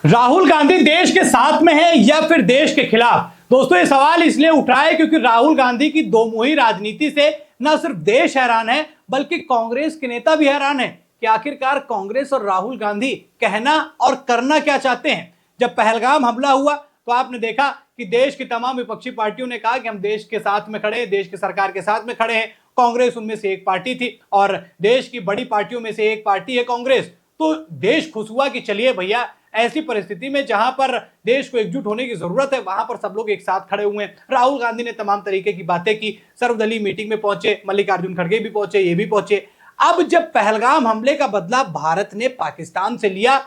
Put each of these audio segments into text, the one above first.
राहुल गांधी देश के साथ में है या फिर देश के खिलाफ? दोस्तों ये सवाल इसलिए उठ रहा है क्योंकि राहुल गांधी की दोमुही राजनीति से न सिर्फ देश हैरान है बल्कि कांग्रेस के नेता भी हैरान है कि आखिरकार कांग्रेस और राहुल गांधी कहना और करना क्या चाहते हैं। जब पहलगाम हमला हुआ तो आपने देखा कि देश की तमाम विपक्षी पार्टियों ने कहा कि हम देश के साथ में खड़े हैं, देश की सरकार के साथ में खड़े हैं। कांग्रेस उनमें से एक पार्टी थी और देश की बड़ी पार्टियों में से एक पार्टी है कांग्रेस। तो देश खुश हुआ कि चलिए भैया, ऐसी परिस्थिति में जहां पर देश को एकजुट होने की जरूरत है वहां पर सब लोग एक साथ खड़े हुए हैं। राहुल गांधी ने तमाम तरीके की बातें की, सर्वदलीय मीटिंग में पहुंचे, मल्लिकार्जुन खड़गे भी पहुंचे, ये भी पहुंचे। अब जब पहलगाम हमले का बदला भारत ने पाकिस्तान से लिया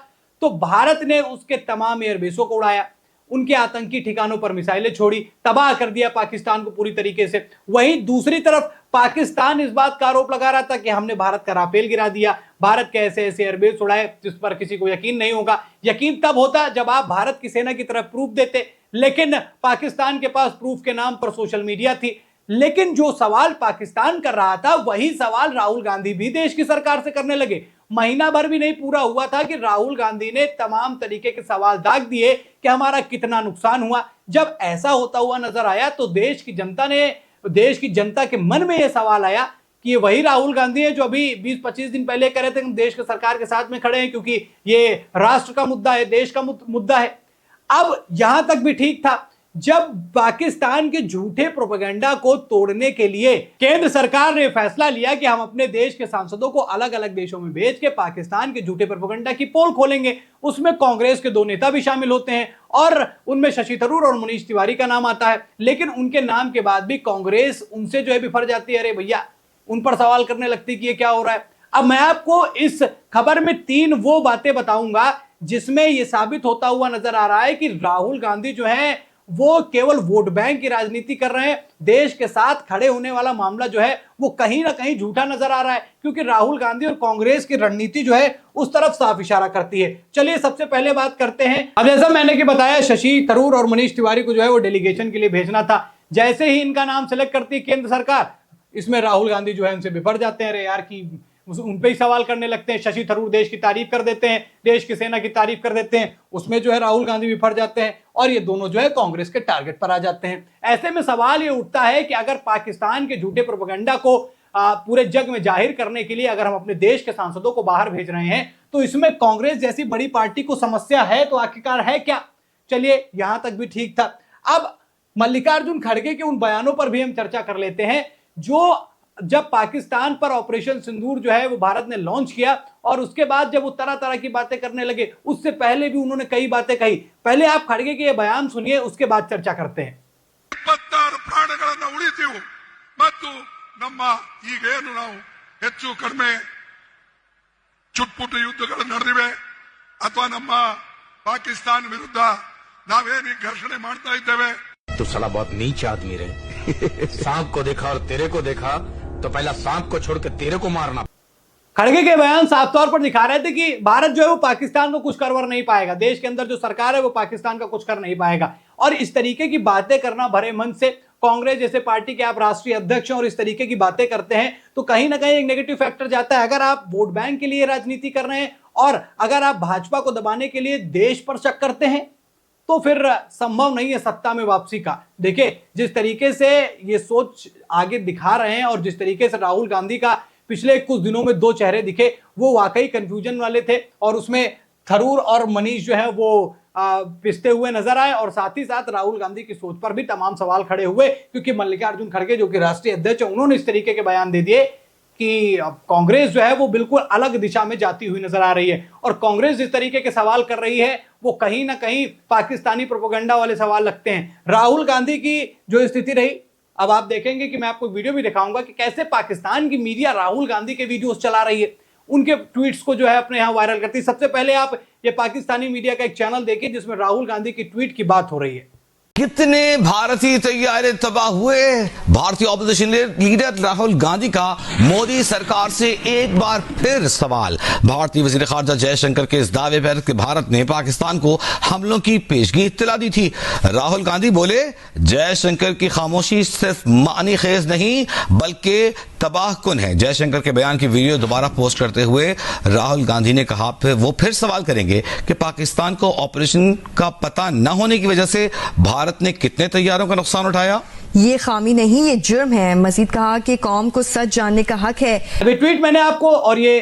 तो भारत ने उसके तमाम एयरबेसों को उड़ाया, उनके आतंकी ठिकानों पर मिसाइलें छोड़ी, तबाह कर दिया पाकिस्तान को पूरी तरीके से। वहीं दूसरी तरफ पाकिस्तान इस बात का आरोप लगा रहा था कि हमने भारत का राफेल गिरा दिया, भारत के ऐसे ऐसे एयरबेस उड़ाए जिस पर किसी को यकीन नहीं होगा। यकीन तब होता जब आप भारत की सेना की तरफ प्रूफ देते, लेकिन पाकिस्तान के पास प्रूफ के नाम पर सोशल मीडिया थी। लेकिन जो सवाल पाकिस्तान कर रहा था वही सवाल राहुल गांधी भी देश की सरकार से करने लगे। महीना भर भी नहीं पूरा हुआ था कि राहुल गांधी ने तमाम तरीके के सवाल दाग दिए कि हमारा कितना नुकसान हुआ। जब ऐसा होता हुआ नजर आया तो देश की जनता के मन में यह सवाल आया कि ये वही राहुल गांधी है जो अभी 20-25 दिन पहले कह रहे थे कि हम देश के सरकार के साथ में खड़े हैं क्योंकि ये राष्ट्र का मुद्दा है, देश का मुद्दा है। अब यहां तक भी ठीक था जब पाकिस्तान के झूठे प्रोपेगेंडा को तोड़ने के लिए केंद्र सरकार ने फैसला लिया कि हम अपने देश के सांसदों को अलग अलग देशों में भेज के पाकिस्तान के झूठे प्रोपेगेंडा की पोल खोलेंगे। उसमें कांग्रेस के 2 नेता भी शामिल होते हैं और उनमें शशि थरूर और मनीष तिवारी का नाम आता है। लेकिन उनके नाम के बाद भी कांग्रेस उनसे जो है बिफर जाती है। अरे भैया, उन पर सवाल करने लगती कि ये क्या हो रहा है। अब मैं आपको इस खबर में 3 वो बातें बताऊंगा जिसमें यह साबित होता हुआ नजर आ रहा है कि राहुल गांधी जो है वो केवल वोट बैंक की राजनीति कर रहे हैं। देश के साथ खड़े होने वाला मामला जो है वो कहीं ना कहीं झूठा नजर आ रहा है क्योंकि राहुल गांधी और कांग्रेस की रणनीति जो है उस तरफ साफ इशारा करती है। चलिए सबसे पहले बात करते हैं। अब जैसा मैंने कि बताया, शशि थरूर और मनीष तिवारी को जो है वो डेलीगेशन के लिए भेजना था। जैसे ही इनका नाम सेलेक्ट करती है केंद्र सरकार, इसमें राहुल गांधी जो है उनसे बिफर जाते हैं। अरे यार, की उन पे ही सवाल करने लगते हैं। शशि थरूर देश की तारीफ कर देते हैं, देश की सेना की तारीफ कर देते हैं, उसमें जो है राहुल गांधी बिफर जाते हैं और ये दोनों जो है कांग्रेस के टारगेट पर आ जाते हैं। ऐसे में सवाल ये उठता है कि अगर पाकिस्तान के झूठे प्रोपेगेंडा को पूरे जग में जाहिर करने के लिए अगर हम अपने देश के सांसदों को बाहर भेज रहे हैं तो इसमें कांग्रेस जैसी बड़ी पार्टी को समस्या है तो आखिरकार है क्या? चलिए यहां तक भी ठीक था। अब मल्लिकार्जुन खड़गे के उन बयानों पर भी हम चर्चा कर लेते हैं जो जब पाकिस्तान पर ऑपरेशन सिंदूर जो है वो भारत ने लॉन्च किया और उसके बाद जब वो तरह तरह की बातें करने लगे, उससे पहले भी उन्होंने कई बातें कही। पहले आप खड़गे के ये बयान सुनिए, उसके बाद चर्चा करते हैं। 26 ಪ್ರಾಣಗಳನ್ನು ಉಳಿಸಿವು ಮತ್ತು ನಮ್ಮ ಈಗೇನು ನಾವು ಹೆಚ್ಚು ಕಡಿಮೆ ಚುಟ್ಪುಟ್ಟು ಯುದ್ಧಗಳು ನಡೆದಿವೆ ಅಥವಾ ನಮ್ಮ ಪಾಕಿಸ್ತಾನ ವಿರುದ್ಧ ನಾವೇನು ಘರ್ಷಣೆ ಮಾಡ್ತಾ ಇದ್ದೇವೆ। तो साला बहुत नीच आदमी रहे। सांप को देखा और तेरे को देखा तो पहला सांप को छोड़ के तेरे को मारना। खड़गे के बयान साफ तौर पर दिखा रहे थे कि भारत जो है वो पाकिस्तान को कुछ करवर नहीं पाएगा, देश के अंदर जो सरकार है वो पाकिस्तान का कुछ कर नहीं पाएगा। और इस तरीके की बातें करना भरे मन से कांग्रेस जैसे पार्टी के आप राष्ट्रीय अध्यक्ष हैं और इस तरीके की बातें करते हैं तो कहीं ना कहीं एक नेगेटिव फैक्टर जाता है। अगर आप वोट बैंक के लिए राजनीति कर रहे हैं और अगर आप भाजपा को दबाने के लिए देश पर शक करते हैं तो फिर संभव नहीं है सत्ता में वापसी का। देखिए जिस तरीके से ये सोच आगे दिखा रहे हैं और जिस तरीके से राहुल गांधी का पिछले कुछ दिनों में 2 चेहरे दिखे वो वाकई कंफ्यूजन वाले थे और उसमें थरूर और मनीष जो है वो पिसते हुए नजर आए और साथ ही साथ राहुल गांधी की सोच पर भी तमाम सवाल खड़े हुए क्योंकि मल्लिकार्जुन खड़गे जो कि राष्ट्रीय अध्यक्ष है उन्होंने इस तरीके के बयान दे दिए कि कांग्रेस जो है वो बिल्कुल अलग दिशा में जाती हुई नजर आ रही है। और कांग्रेस जिस तरीके के सवाल कर रही है वो कहीं ना कहीं पाकिस्तानी प्रोपेगेंडा वाले सवाल लगते हैं। राहुल गांधी की जो स्थिति रही, अब आप देखेंगे कि मैं आपको वीडियो भी दिखाऊंगा कि कैसे पाकिस्तान की मीडिया राहुल गांधी के वीडियोस चला रही है, उनके ट्वीट्स को जो है अपने यहां वायरल करती है। सबसे पहले आप ये पाकिस्तानी मीडिया का एक चैनल देखिए जिसमें राहुल गांधी की ट्वीट की बात हो रही है। कितने भारतीय तैयारे तबाह हुए। भारतीय ऑपोजिशन लीडर राहुल गांधी का मोदी सरकार से एक बार फिर सवाल। भारतीय वजीर खारजा जयशंकर के इस दावे पर कि भारत ने पाकिस्तान को हमलों की पेशगी इत्तला दी थी। राहुल गांधी बोले जयशंकर की खामोशी सिर्फ मानी खेज नहीं बल्कि तबाहकुन है। जयशंकर के बयान की वीडियो दोबारा पोस्ट करते हुए राहुल गांधी ने कहा फिर सवाल करेंगे कि पाकिस्तान को ऑपरेशन का पता न होने की वजह से भारत ने कितने तैयारों का नुकसान उठाया। ये खामी नहीं, ये जुर्म है। मजीद कहा कि कौम को सच जानने का हक है। अभी ट्वीट मैंने आपको और ये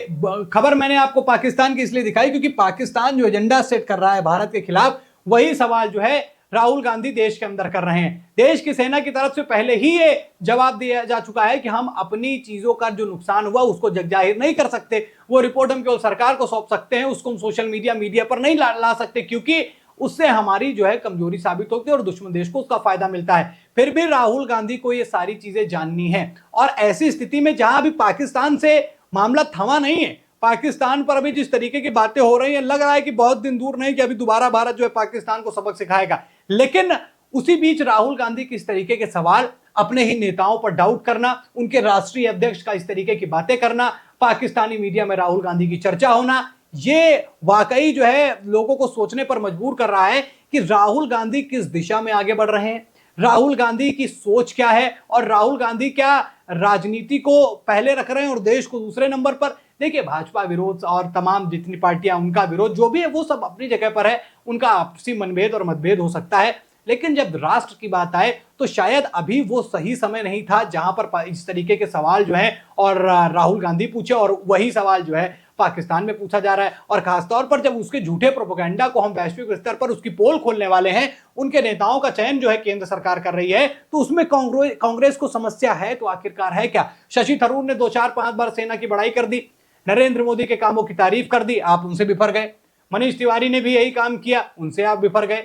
खबर मैंने आपको पाकिस्तान की इसलिए दिखाई क्योंकि पाकिस्तान जो एजेंडा सेट कर रहा है भारत के खिलाफ, वही सवाल जो है राहुल गांधी देश के अंदर कर रहे हैं। देश की सेना की तरफ से पहले ही ये जवाब दिया जा चुका है कि हम अपनी चीजों का जो नुकसान हुआ उसको जग जाहिर नहीं कर सकते। वो रिपोर्ट हम केवल सरकार को सौंप सकते हैं, उसको हम सोशल मीडिया पर नहीं ला सकते क्योंकि उससे हमारी जो है कमजोरी साबित होती है और दुश्मन देश को उसका फायदा मिलता है। फिर भी राहुल गांधी को ये सारी चीजें जाननी है और ऐसी स्थिति में जहां अभी पाकिस्तान से मामला थमा नहीं है, पाकिस्तान पर अभी जिस तरीके की बातें हो रही हैं, लग रहा है कि बहुत दिन दूर नहीं कि अभी दोबारा भारत जो है पाकिस्तान को सबक सिखाएगा। लेकिन उसी बीच राहुल गांधी की इस तरीके के सवाल, अपने ही नेताओं पर डाउट करना, उनके राष्ट्रीय अध्यक्ष का इस तरीके की बातें करना, पाकिस्तानी मीडिया में राहुल गांधी की चर्चा होना, ये वाकई जो है लोगों को सोचने पर मजबूर कर रहा है कि राहुल गांधी किस दिशा में आगे बढ़ रहे हैं, राहुल गांधी की सोच क्या है और राहुल गांधी क्या राजनीति को पहले रख रहे हैं और देश को दूसरे नंबर पर। देखिए, भाजपा विरोध और तमाम जितनी पार्टियां, उनका विरोध जो भी है वो सब अपनी जगह पर है, उनका आपसी मनभेद और मतभेद हो सकता है, लेकिन जब राष्ट्र की बात आए तो शायद अभी वो सही समय नहीं था जहां पर इस तरीके के सवाल जो है और राहुल गांधी पूछे और वही सवाल जो है पाकिस्तान में पूछा जा रहा है। और खासतौर पर जब उसके झूठे प्रोपेगेंडा को हम वैश्विक स्तर पर उसकी पोल खोलने वाले हैं, उनके नेताओं का चयन जो है केंद्र सरकार कर रही है, तो उसमें कांग्रेस को समस्या है तो आखिरकार है क्या। शशि थरूर ने 2-4-5 बार सेना की बड़ाई कर दी, नरेंद्र मोदी के कामों की तारीफ कर दी, आप उनसे बिफर गए। मनीष तिवारी ने भी यही काम किया, उनसे आप बिफर गए।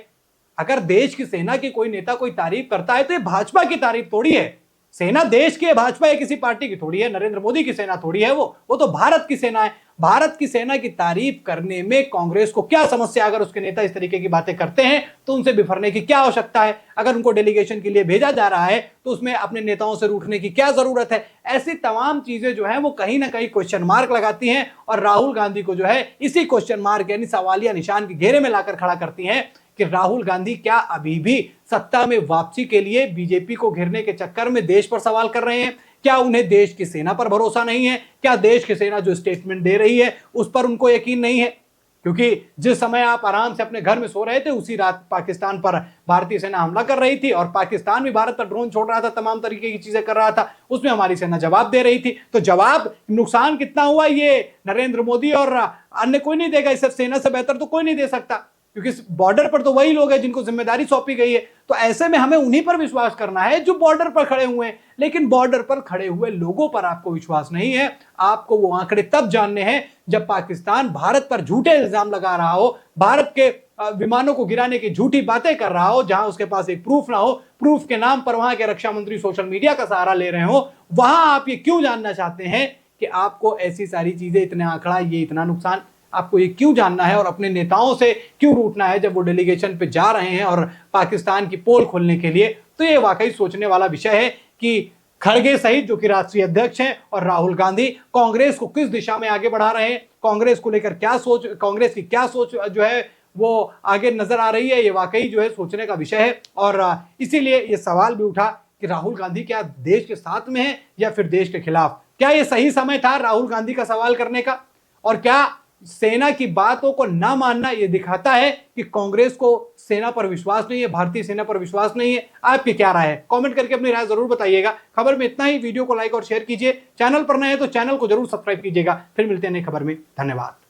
अगर देश की सेना की कोई नेता कोई तारीफ करता है तो ये भाजपा की तारीफ थोड़ी है। सेना देश की है, भाजपा है किसी पार्टी की थोड़ी है, नरेंद्र मोदी की सेना थोड़ी है, वो तो भारत की सेना है। भारत की सेना की तारीफ करने में कांग्रेस को क्या समस्या? अगर उसके नेता इस तरीके की बातें करते हैं तो उनसे बिफरने की क्या आवश्यकता है? अगर उनको डेलीगेशन के लिए भेजा जा रहा है तो उसमें अपने नेताओं से रूठने की क्या जरूरत है? ऐसी तमाम चीजें जो है वो कहीं ना कहीं क्वेश्चन मार्क लगाती हैं और राहुल गांधी को जो है इसी क्वेश्चन मार्क यानी सवालिया निशान के घेरे में लाकर खड़ा करती हैं कि राहुल गांधी क्या अभी भी सत्ता में वापसी के लिए बीजेपी को घेरने के चक्कर में देश पर सवाल कर रहे हैं? क्या उन्हें देश की सेना पर भरोसा नहीं है? क्या देश की सेना जो स्टेटमेंट दे रही है उस पर उनको यकीन नहीं है? क्योंकि जिस समय आप आराम से अपने घर में सो रहे थे उसी रात पाकिस्तान पर भारतीय सेना हमला कर रही थी और पाकिस्तान भी भारत पर ड्रोन छोड़ रहा था, तमाम तरीके की चीजें कर रहा था, उसमें हमारी सेना जवाब दे रही थी। तो जवाब नुकसान कितना हुआ ये नरेंद्र मोदी और अन्य कोई नहीं देगा, इस सेना से बेहतर तो कोई नहीं दे सकता, क्योंकि बॉर्डर पर तो वही लोग हैं जिनको जिम्मेदारी सौंपी गई है। तो ऐसे में हमें उन्हीं पर विश्वास करना है जो बॉर्डर पर खड़े हुए हैं। लेकिन बॉर्डर पर खड़े हुए लोगों पर आपको विश्वास नहीं है। आपको वो आंकड़े तब जानने हैं जब पाकिस्तान भारत पर झूठे इल्जाम लगा रहा हो, भारत के विमानों को गिराने की झूठी बातें कर रहा हो, जहां उसके पास एक प्रूफ ना हो, प्रूफ के नाम पर वहां के रक्षा मंत्री सोशल मीडिया का सहारा ले रहे हो। वहां आप ये क्यों जानना चाहते हैं कि आपको ऐसी सारी चीजें, इतने आंकड़ा, ये इतना नुकसान, आपको ये क्यों जानना है और अपने नेताओं से क्यों रूठना है जब वो डेलीगेशन पे जा रहे हैं और पाकिस्तान की पोल खोलने के लिए? तो ये वाकई सोचने वाला विषय है कि खड़गे सहित जो कि राष्ट्रीय अध्यक्ष हैं और राहुल गांधी कांग्रेस को किस दिशा में आगे बढ़ा रहे हैं, कांग्रेस को लेकर क्या सोच, कांग्रेस की क्या सोच जो है वो आगे नजर आ रही है, ये वाकई जो है सोचने का विषय है। और इसीलिए ये सवाल भी उठा कि राहुल गांधी क्या देश के साथ में है या फिर देश के खिलाफ? क्या ये सही समय था राहुल गांधी का सवाल करने का? और क्या सेना की बातों को ना मानना ये दिखाता है कि कांग्रेस को सेना पर विश्वास नहीं है, भारतीय सेना पर विश्वास नहीं है? आपकी क्या राय है? कमेंट करके अपनी राय जरूर बताइएगा। खबर में इतना ही। वीडियो को लाइक और शेयर कीजिए। चैनल पर नए हैं तो चैनल को जरूर सब्सक्राइब कीजिएगा। फिर मिलते हैं नई खबर में। धन्यवाद।